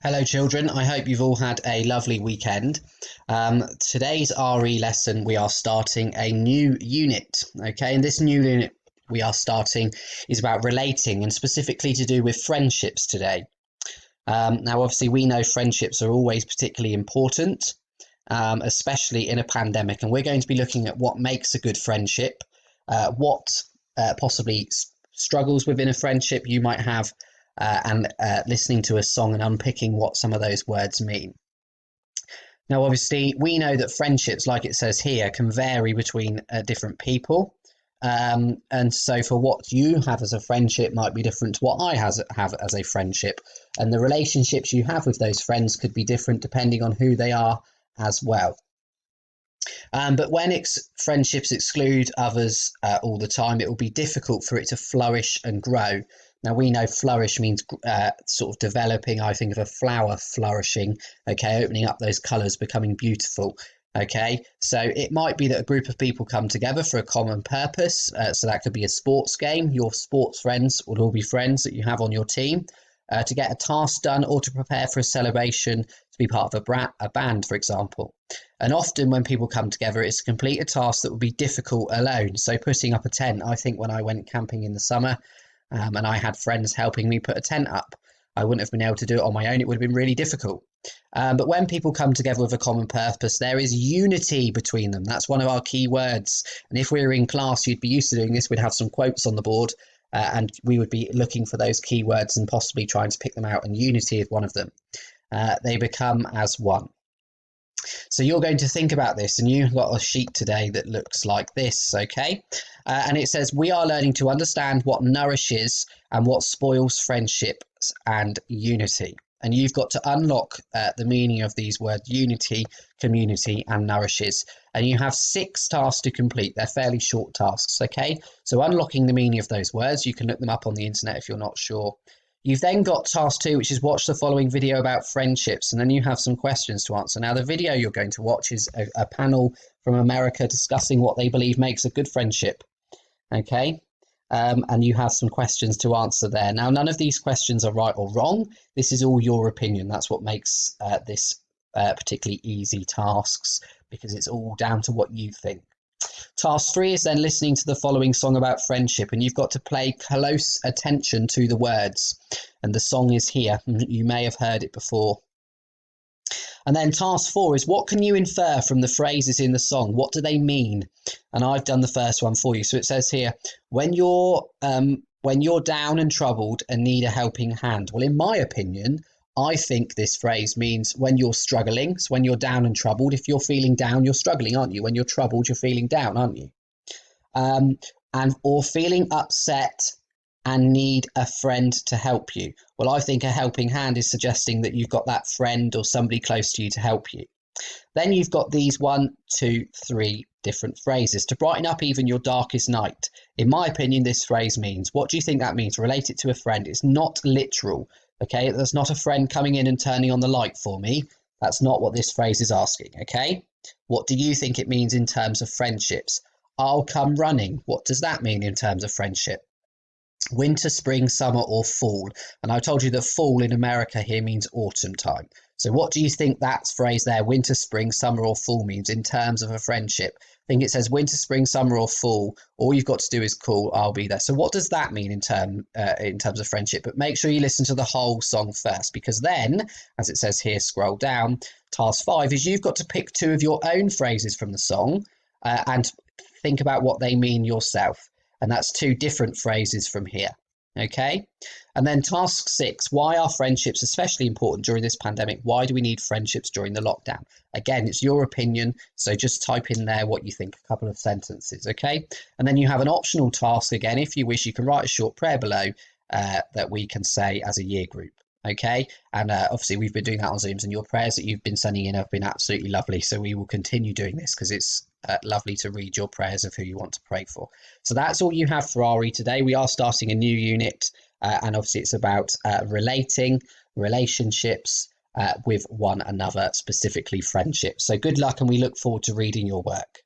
Hello, children. I hope you've all had a lovely weekend. Today's RE lesson, we are starting a new unit. Okay, and this new unit we are starting is about relating and specifically to do with friendships today. Now, obviously, we know friendships are always particularly important, especially in a pandemic. And we're going to be looking at what makes a good friendship, what possibly struggles within a friendship you might have, and listening to a song and unpicking what some of those words mean. Now, obviously, we know that friendships, like it says here, can vary between different people. And so for what you have as a friendship might be different to what I have as a friendship. And the relationships you have with those friends could be different depending on who they are as well. But when friendships exclude others all the time, it will be difficult for it to flourish and grow. Now, we know flourish means sort of developing. I think of a flower flourishing, okay, opening up those colours, becoming beautiful. Okay, so it might be that a group of people come together for a common purpose. So that could be a sports game. Your sports friends would all be friends that you have on your team. To get a task done or to prepare for a celebration, to be part of a band, for example. And often when people come together, it's to complete a task that would be difficult alone. So putting up a tent, I think when I went camping in the summer and I had friends helping me put a tent up, I wouldn't have been able to do it on my own. It would have been really difficult. But when people come together with a common purpose, there is unity between them. That's one of our key words. And if we were in class, you'd be used to doing this. We'd have some quotes on the board. And we would be looking for those keywords and possibly trying to pick them out, and unity is one of them. They become as one. So you're going to think about this, and you've got a sheet today that looks like this, okay? And it says, we are learning to understand what nourishes and what spoils friendships and unity. And you've got to unlock the meaning of these words: unity, community, and nourishes. And you have 6 tasks to complete. They're fairly short tasks, okay? So unlocking the meaning of those words, you can look them up on the internet if you're not sure. You've then got task 2, which is watch the following video about friendships. And then you have some questions to answer. Now, the video you're going to watch is a panel from America discussing what they believe makes a good friendship, okay? And you have some questions to answer there. Now, none of these questions are right or wrong. This is all your opinion. That's what makes this particularly easy tasks, because it's all down to what you think. Task 3 is then listening to the following song about friendship, and you've got to pay close attention to the words. And the song is here. You may have heard it before. And then task 4 is, what can you infer from the phrases in the song? What do they mean? And I've done the first one for you. So it says here, when you're down and troubled and need a helping hand. Well, in my opinion, I think this phrase means when you're struggling. So when you're down and troubled, if you're feeling down, you're struggling, aren't you? When you're troubled, you're feeling down, aren't you? Or feeling upset and need a friend to help you. Well, I think a helping hand is suggesting that you've got that friend or somebody close to you to help you. Then you've got these 1, 2, 3 different phrases. To brighten up even your darkest night. In my opinion, this phrase means, what do you think that means? Relate it to a friend. It's not literal, okay? There's not a friend coming in and turning on the light for me. That's not what this phrase is asking, okay? What do you think it means in terms of friendships? I'll come running. What does that mean in terms of friendship? Winter, spring, summer, or fall. And I told you that fall in America here means autumn time. So what do you think that phrase there, winter, spring, summer, or fall, means in terms of a friendship? I think it says winter, spring, summer, or fall. All you've got to do is call, I'll be there. So what does that mean in terms of friendship? But make sure you listen to the whole song first, because then, as it says here, scroll down, task 5 is you've got to pick 2 of your own phrases from the song and think about what they mean yourself. And that's 2 different phrases from here, okay? And then task 6, why are friendships especially important during this pandemic? Why do we need friendships during the lockdown? Again, it's your opinion, so just type in there what you think, a couple of sentences, okay? And then you have an optional task again. If you wish, you can write a short prayer below that we can say as a year group. Okay, and obviously we've been doing that on Zooms, and your prayers that you've been sending in have been absolutely lovely. So we will continue doing this because it's lovely to read your prayers of who you want to pray for. So that's all you have for RE today. We are starting a new unit, and obviously it's about relating, relationships with one another, specifically friendships. So good luck, and we look forward to reading your work.